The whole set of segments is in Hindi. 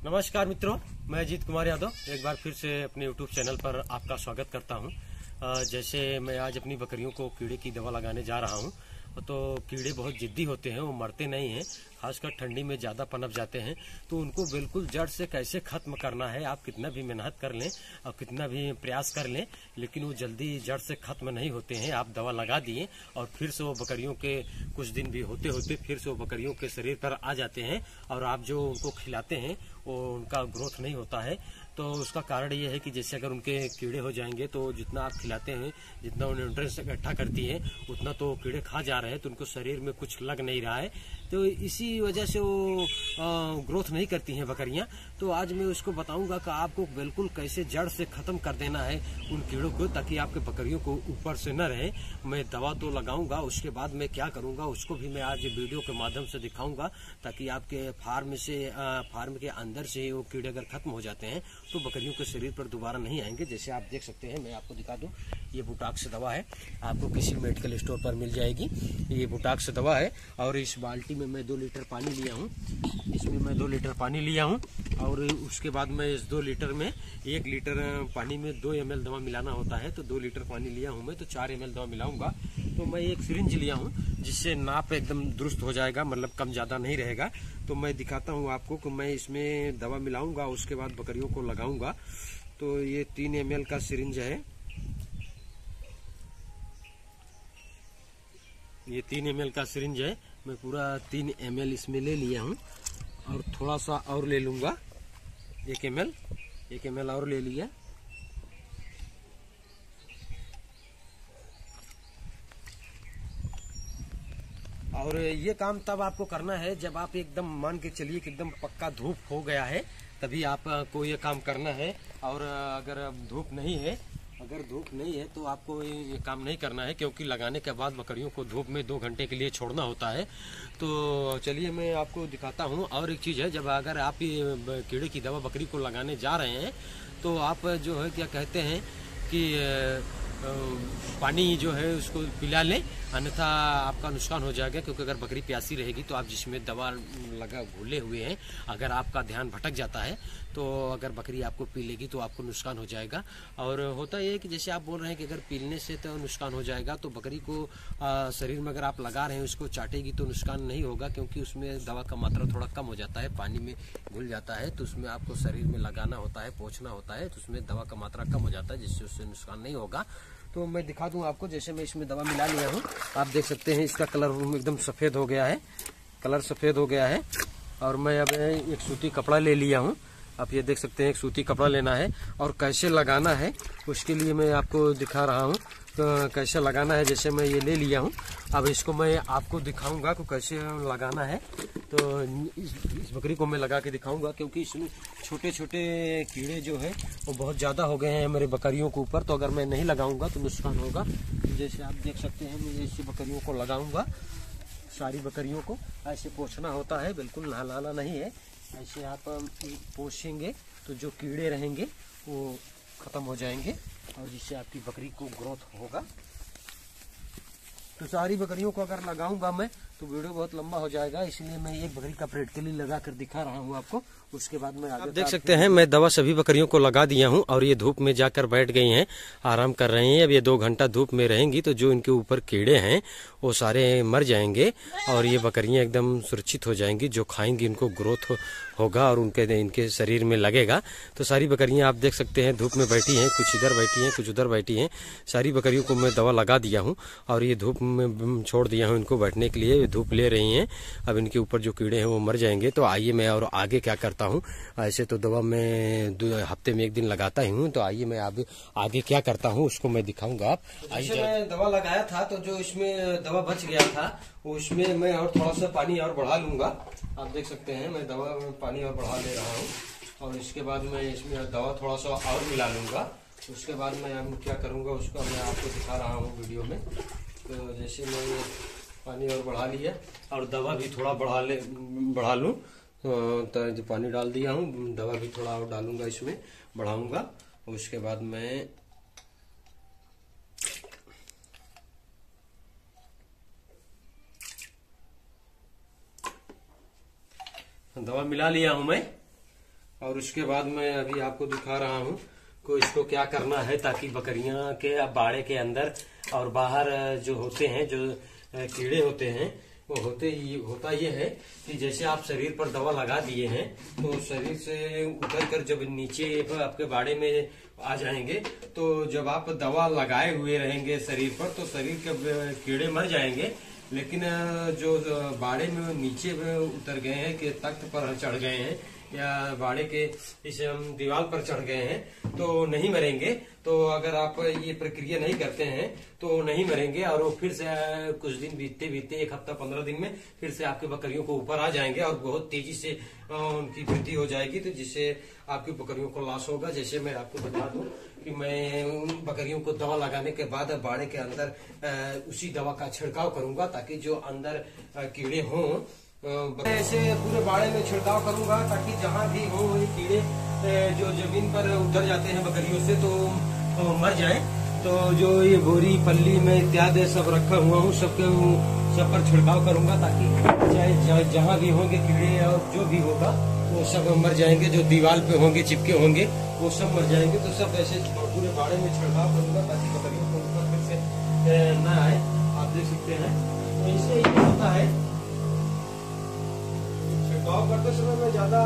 नमस्कार मित्रों, मैं अजीत कुमार यादव एक बार फिर से अपने YouTube चैनल पर आपका स्वागत करता हूं। जैसे मैं आज अपनी बकरियों को कीड़े की दवा लगाने जा रहा हूं, तो कीड़े बहुत जिद्दी होते हैं, वो मरते नहीं हैं। खासकर ठंडी में ज़्यादा पनप जाते हैं, तो उनको बिल्कुल जड़ से कैसे ख़त्म करना है। आप कितना भी मेहनत कर लें और कितना भी प्रयास कर लें, लेकिन वो जल्दी जड़ से ख़त्म नहीं होते हैं। आप दवा लगा दिए और फिर से वो बकरियों के कुछ दिन भी होते होते फिर से वो बकरियों के शरीर पर आ जाते हैं, और आप जो उनको खिलाते हैं वो उनका ग्रोथ नहीं होता है। तो उसका कारण ये है कि जैसे अगर उनके कीड़े हो जाएंगे, तो जितना आप खिलाते हैं, जितना उन्हें न्यूट्रिएंट्स इकट्ठा करती है, उतना तो कीड़े खा जा रहे हैं, तो उनको शरीर में कुछ लग नहीं रहा है। तो इसी वजह से वो ग्रोथ नहीं करती हैं बकरियां। तो आज मैं उसको बताऊंगा कि आपको बिल्कुल कैसे जड़ से खत्म कर देना है उन कीड़ों को, ताकि आपके बकरियों को ऊपर से न रहे। मैं दवा तो लगाऊंगा, उसके बाद मैं क्या करूंगा उसको भी मैं आज वीडियो के माध्यम से दिखाऊंगा, ताकि आपके फार्म के अंदर से वो कीड़े अगर खत्म हो जाते हैं तो बकरियों के शरीर पर दोबारा नहीं आएंगे। जैसे आप देख सकते हैं, मैं आपको दिखा दूं, ये बुटाक्स दवा है, आपको किसी मेडिकल स्टोर पर मिल जाएगी। ये बुटाक्स दवा है, और इस बाल्टी में मैं 2 लीटर पानी लिया हूँ। इसमें मैं 2 लीटर पानी लिया हूँ, और उसके बाद मैं इस 2 लीटर में 1 लीटर पानी में 2 ml दवा मिलाना होता है। तो 2 लीटर पानी लिया हूँ मैं, तो 4 ml दवा मिलाऊंगा। तो मैं एक सिरिंज लिया हूँ, जिससे नाप एकदम दुरुस्त हो जाएगा, मतलब कम ज्यादा नहीं रहेगा। तो मैं दिखाता हूँ आपको कि मैं इसमें दवा मिलाऊंगा, उसके बाद बकरियों को लगाऊंगा। तो ये 3 ml का सिरिंज है, ये 3 ml का सिरिंज है। मैं पूरा 3 ml इसमें ले लिया हूँ, और थोड़ा सा और ले लूंगा, 1 ml और ले लिया। और ये काम तब आपको करना है जब आप एकदम मान के चलिए कि एकदम पक्का धूप हो गया है, तभी आपको ये काम करना है। और अगर धूप नहीं है, तो आपको ये काम नहीं करना है, क्योंकि लगाने के बाद बकरियों को धूप में 2 घंटे के लिए छोड़ना होता है। तो चलिए मैं आपको दिखाता हूँ। और एक चीज़ है, जब अगर आप ये कीड़े की दवा बकरी को लगाने जा रहे हैं, तो आप जो है क्या कहते हैं कि पानी जो है उसको पिला लें, अन्यथा आपका नुकसान हो जाएगा। क्योंकि अगर बकरी प्यासी रहेगी, तो आप जिसमें दवा लगा घोले हुए हैं, अगर आपका ध्यान भटक जाता है, तो अगर बकरी आपको पी लेगी तो आपको नुकसान हो जाएगा। और होता यह है कि जैसे आप बोल रहे हैं कि अगर पीने से तो नुकसान हो जाएगा, तो बकरी को शरीर में अगर आप लगा रहे हैं, उसको चाटेगी तो नुकसान नहीं होगा, क्योंकि उसमें दवा का मात्रा थोड़ा कम हो जाता है, पानी में घुल जाता है। तो उसमें आपको शरीर में लगाना होता है, पोंछना होता है, तो उसमें दवा का मात्रा कम हो जाता है, जिससे उससे नुकसान नहीं होगा। तो मैं दिखा दूं आपको, जैसे मैं इसमें दवा मिला लिया हूँ, आप देख सकते हैं इसका कलर एकदम सफ़ेद हो गया है, कलर सफ़ेद हो गया है। और मैं अब एक सूती कपड़ा ले लिया हूँ, आप ये देख सकते हैं, एक सूती कपड़ा लेना है, और कैसे लगाना है उसके लिए मैं आपको दिखा रहा हूँ। तो कैसे लगाना है, जैसे मैं ये ले लिया हूँ, अब इसको मैं आपको दिखाऊंगा कि कैसे लगाना है। तो इस बकरी को मैं लगा के दिखाऊंगा, क्योंकि इसमें छोटे छोटे कीड़े जो है वो बहुत ज़्यादा हो गए हैं मेरे बकरियों के ऊपर। तो अगर मैं नहीं लगाऊंगा तो नुकसान होगा। जैसे आप देख सकते हैं, मैं ऐसी बकरियों को लगाऊंगा, सारी बकरियों को ऐसे पोंछना होता है, बिल्कुल नहलाना नहीं है। ऐसे आप पोंछेंगे तो जो कीड़े रहेंगे वो ख़त्म हो जाएंगे, और जिससे आपकी बकरी को ग्रोथ होगा। तो सारी बकरियों को अगर लगाऊंगा मैं, तो वीडियो बहुत लंबा हो जाएगा, इसलिए मैं एक बकरी का प्रैक्टिकली लगा कर दिखा रहा हूँ आपको। उसके बाद में आप देख सकते हैं, मैं दवा सभी बकरियों को लगा दिया हूँ, और ये धूप में जाकर बैठ गई हैं, आराम कर रही हैं। अब ये 2 घंटा धूप में रहेंगी, तो जो इनके ऊपर कीड़े हैं वो सारे मर जाएंगे, और ये बकरियां एकदम सुरक्षित हो जाएंगी। जो खाएंगी उनको ग्रोथ होगा, और इनके शरीर में लगेगा। तो सारी बकरियां आप देख सकते हैं धूप में बैठी हैं, कुछ इधर बैठी हैं, कुछ उधर बैठी हैं। सारी बकरियों को मैं दवा लगा दिया हूँ, और ये धूप में छोड़ दिया हूँ इनको बैठने के लिए, धूप ले रही हैं। अब इनके ऊपर जो कीड़े हैं वो मर जाएंगे। तो आइए मैं और आगे क्या करता हूँ। ऐसे तो दवा मैं हफ्ते में 1 दिन लगाता ही हूँ, तो आइए मैं अब आगे क्या करता हूँ उसको मैं दिखाऊंगा। आप आइए, मैं दवा लगाया था, तो जो इसमें दवा बच गया था उसमें मैं और थोड़ा सा पानी और बढ़ा लूंगा। आप देख सकते हैं, मैं दवा में पानी और बढ़ा ले रहा हूँ, और इसके बाद मैं इसमें दवा थोड़ा सा और मिला लूंगा। उसके बाद मैं क्या करूँगा उसका मैं आपको दिखा रहा हूँ वीडियो में। तो जैसे मैं पानी और बढ़ा लिया, और दवा भी थोड़ा बढ़ा लूँ, तो पानी डाल दिया हूँ, दवा भी थोड़ा और डालूंगा, इसमें बढ़ाऊंगा। उसके बाद मैं दवा मिला लिया हूँ मैं। और उसके बाद मैं अभी आपको दिखा रहा हूँ को इसको क्या करना है ताकि बकरियां के बाड़े के अंदर और बाहर जो होते हैं, जो कीड़े होते हैं, वो होता ये है कि जैसे आप शरीर पर दवा लगा दिए हैं तो शरीर से उतर कर जब नीचे आपके बाड़े में आ जाएंगे तो जब आप दवा लगाए हुए रहेंगे शरीर पर तो शरीर के कीड़े मर जाएंगे। लेकिन जो बाड़े में नीचे उतर गए हैं कि तख्त पर चढ़ गए हैं या बाड़े के इस दीवार पर चढ़ गए हैं तो नहीं मरेंगे। तो अगर आप ये प्रक्रिया नहीं करते हैं तो नहीं मरेंगे और वो फिर से कुछ दिन बीतते बीतते 1 हफ्ता 15 दिन में फिर से आपके बकरियों को ऊपर आ जाएंगे और बहुत तेजी से उनकी वृद्धि हो जाएगी, तो जिससे आपकी बकरियों को लॉस होगा। जैसे मैं आपको बता दूं कि मैं उन बकरियों को दवा लगाने के बाद बाड़े के अंदर उसी दवा का छिड़काव करूंगा ताकि जो अंदर कीड़े हों ऐसे पूरे बाड़े में छिड़काव करूंगा ताकि जहां भी हो ये कीड़े जो जमीन पर उतर जाते हैं बकरियों से तो मर जाएं। तो जो ये बोरी पल्ली में इत्यादि सब रखा हुआ हूँ सब पर छिड़काव करूंगा ताकि चाहे जहां भी होंगे कीड़े और जो भी होगा वो सब मर जाएंगे। जो दीवार पे होंगे चिपके होंगे वो सब मर जाएंगे। तो सब ऐसे पूरे बाड़े में छिड़काव करूंगा ताकि बकरियों को ऊपर फिर से न आए। आप देख सकते हैं तो इससे ये होता है। छिड़काव करते समय मैं ज्यादा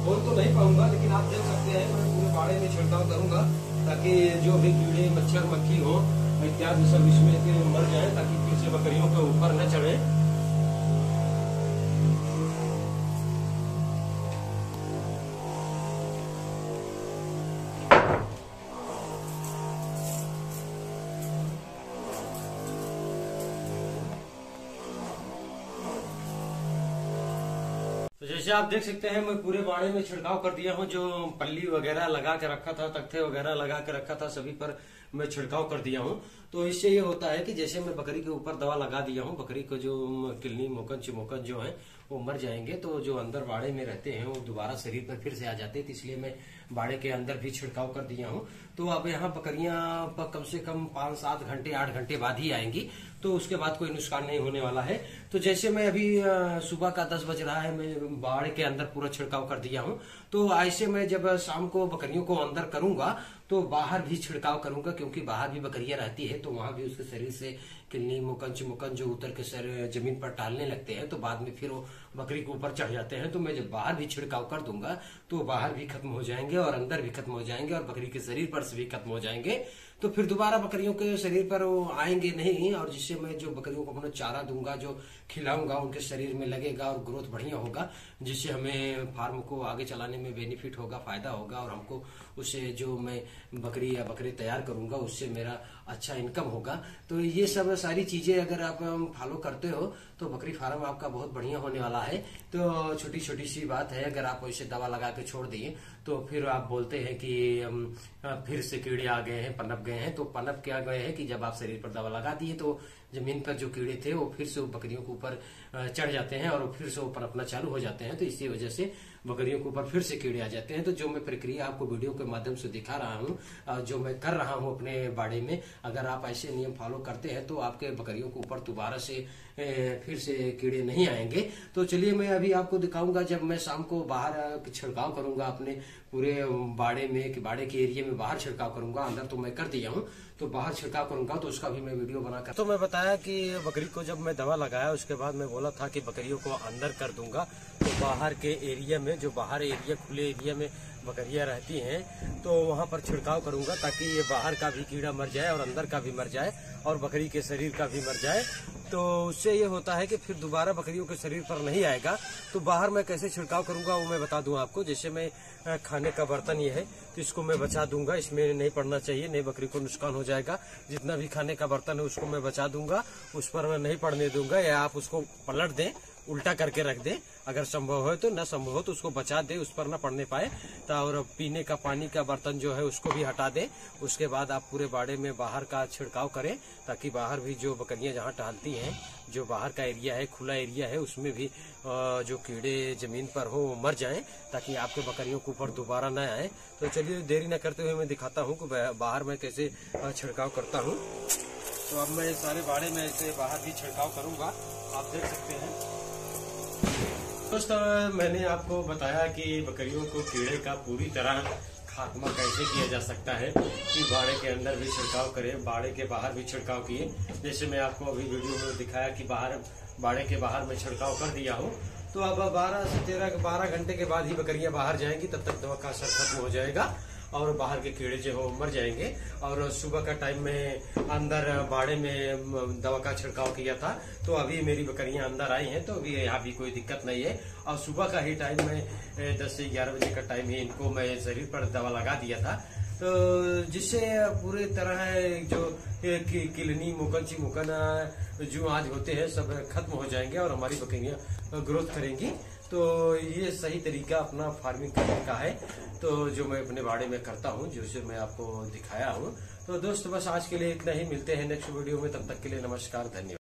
बोल तो नहीं पाऊंगा लेकिन आप देख सकते हैं मैं पूरे बाड़े में छिड़काव करूंगा ताकि जो भी कीड़े मच्छर मक्खी हो इत्यादि सब इसमें मर जाए ताकि फिर से बकरियों के ऊपर न चढ़े। तो जैसे आप देख सकते हैं मैं पूरे बाड़े में छिड़काव कर दिया हूँ। जो पल्ली वगैरह लगा के रखा था, तख्ते वगैरह लगा के रखा था, सभी पर मैं छिड़काव कर दिया हूँ। तो इससे ये होता है कि जैसे मैं बकरी के ऊपर दवा लगा दिया हूँ, बकरी को जो किलनी मोकन चिमोकन जो है वो मर जाएंगे। तो जो अंदर बाड़े में रहते हैं वो दोबारा शरीर पर फिर से आ जाते हैं। तो इसलिए मैं बाड़े के अंदर भी छिड़काव कर दिया हूँ। तो अब यहाँ बकरियां कम से कम 5-7 घंटे 8 घंटे बाद ही आएंगी, तो उसके बाद कोई नुकसान नहीं होने वाला है। तो जैसे मैं अभी सुबह का 10 बज रहा है, मैं बाड़े के अंदर पूरा छिड़काव कर दिया हूँ। तो ऐसे मैं जब शाम को बकरियों को अंदर करूंगा तो बाहर भी छिड़काव करूंगा, क्योंकि बाहर भी बकरियां रहती है तो वहां भी उसके शरीर से किलनी मुकन चिमुकन जो उतर के जमीन पर टालने लगते हैं तो बाद में फिर वो बकरी के ऊपर चढ़ जाते हैं। तो मैं जब बाहर भी छिड़काव कर दूंगा तो बाहर भी खत्म हो जाएंगे और अंदर भी खत्म हो जाएंगे और बकरी के शरीर पर से भी खत्म हो जाएंगे। तो फिर दोबारा बकरियों के शरीर पर वो आएंगे नहीं। और जिससे मैं जो बकरियों को अपना चारा दूंगा, जो खिलाऊंगा, उनके शरीर में लगेगा और ग्रोथ बढ़िया होगा, जिससे हमें फार्म को आगे चलाने में बेनिफिट होगा, फायदा होगा। और हमको उससे जो मैं बकरी या बकरे तैयार करूंगा उससे मेरा अच्छा इनकम होगा। तो ये सब सारी चीजें अगर आप फॉलो करते हो तो बकरी फार्म आपका बहुत बढ़िया होने वाला है। तो छोटी छोटी सी बात है, अगर आप वैसे दवा लगा के छोड़ दिए तो फिर आप बोलते हैं कि फिर से कीड़े आ गए हैं, पनप गए हैं। तो पनप क्या गए हैं कि जब आप शरीर पर दवा लगा दिए तो जमीन पर जो कीड़े थे वो फिर से बकरियों के ऊपर चढ़ जाते हैं और फिर से वो पनपना चालू हो जाते हैं। तो इसी वजह से बकरियों के ऊपर फिर से कीड़े आ जाते हैं। तो जो मैं प्रक्रिया आपको वीडियो के माध्यम से दिखा रहा हूँ, जो मैं कर रहा हूँ अपने बाड़े में, अगर आप ऐसे नियम फॉलो करते हैं तो आपके बकरियों के ऊपर दोबारा से फिर से कीड़े नहीं आएंगे। तो चलिए मैं अभी आपको दिखाऊंगा जब मैं शाम को बाहर छिड़काव करूंगा अपने पूरे बाड़े में, कि बाड़े के एरिया में बाहर छिड़काव करूंगा। अंदर तो मैं कर दिया हूँ, तो बाहर छिड़काव करूंगा तो उसका भी मैं वीडियो बनाकर। तो मैं बताया कि बकरी को जब मैं दवा लगाया उसके बाद मैं बोला था कि बकरियों को अंदर कर दूंगा। तो बाहर के एरिया में, जो बाहर एरिया खुले एरिया में बकरियां रहती हैं, तो वहां पर छिड़काव करूंगा ताकि ये बाहर का भी कीड़ा मर जाए और अंदर का भी मर जाए और बकरी के शरीर का भी मर जाए। तो उससे ये होता है कि फिर दोबारा बकरियों के शरीर पर नहीं आएगा। तो बाहर मैं कैसे छिड़काव करूंगा वो मैं बता दूं आपको। जैसे मैं खाने का बर्तन ये है तो इसको मैं बचा दूंगा, इसमें नहीं पड़ना चाहिए, नहीं बकरी को नुकसान हो जाएगा। जितना भी खाने का बर्तन है उसको मैं बचा दूंगा, उस पर मैं नहीं पड़ने दूंगा। या आप उसको पलट दें, उल्टा करके रख दे, अगर संभव हो तो, न संभव हो तो उसको बचा दे, उस पर न पड़ने पाए। तो और पीने का पानी का बर्तन जो है उसको भी हटा दे। उसके बाद आप पूरे बाड़े में बाहर का छिड़काव करें ताकि बाहर भी जो बकरियां जहां टहलती हैं, जो बाहर का एरिया है, खुला एरिया है, उसमें भी जो कीड़े जमीन पर हो वो मर जाएं ताकि आपके बकरियों के ऊपर दोबारा न आए। तो चलिए देरी न करते हुए मैं दिखाता हूँ कि बाहर मैं कैसे छिड़काव करता हूँ। तो अब मैं सारे बाड़े में ऐसे बाहर भी छिड़काव करूंगा, आप देख सकते हैं। दोस्तों मैंने आपको बताया कि बकरियों को कीड़े का पूरी तरह खात्मा कैसे किया जा सकता है कि बाड़े के अंदर भी छिड़काव करें, बाड़े के बाहर भी छिड़काव किए। जैसे मैं आपको अभी वीडियो में दिखाया कि बाहर बाड़े के बाहर मैं छिड़काव कर दिया हूँ। तो अब 12 से 12 घंटे के बाद ही बकरियां बाहर जाएंगी, तब तक दवा का असर खत्म हो जाएगा और बाहर के कीड़े जो हो मर जाएंगे। और सुबह का टाइम में अंदर बाड़े में दवा का छिड़काव किया था, तो अभी मेरी बकरियां अंदर आई हैं, तो अभी यहाँ भी कोई दिक्कत नहीं है। और सुबह का ही टाइम में 10 से 11 बजे का टाइम ही इनको मैं शरीर पर दवा लगा दिया था, तो जिससे पूरे तरह जो किलनी मुकन मुकन जो आज होते हैं सब खत्म हो जाएंगे और हमारी बकरियां ग्रोथ करेंगी। तो ये सही तरीका अपना फार्मिंग करने का है, तो जो मैं अपने बाड़े में करता हूँ, जो मैं आपको दिखाया हूँ। तो दोस्त बस आज के लिए इतना ही, मिलते हैं नेक्स्ट वीडियो में, तब तक के लिए नमस्कार, धन्यवाद।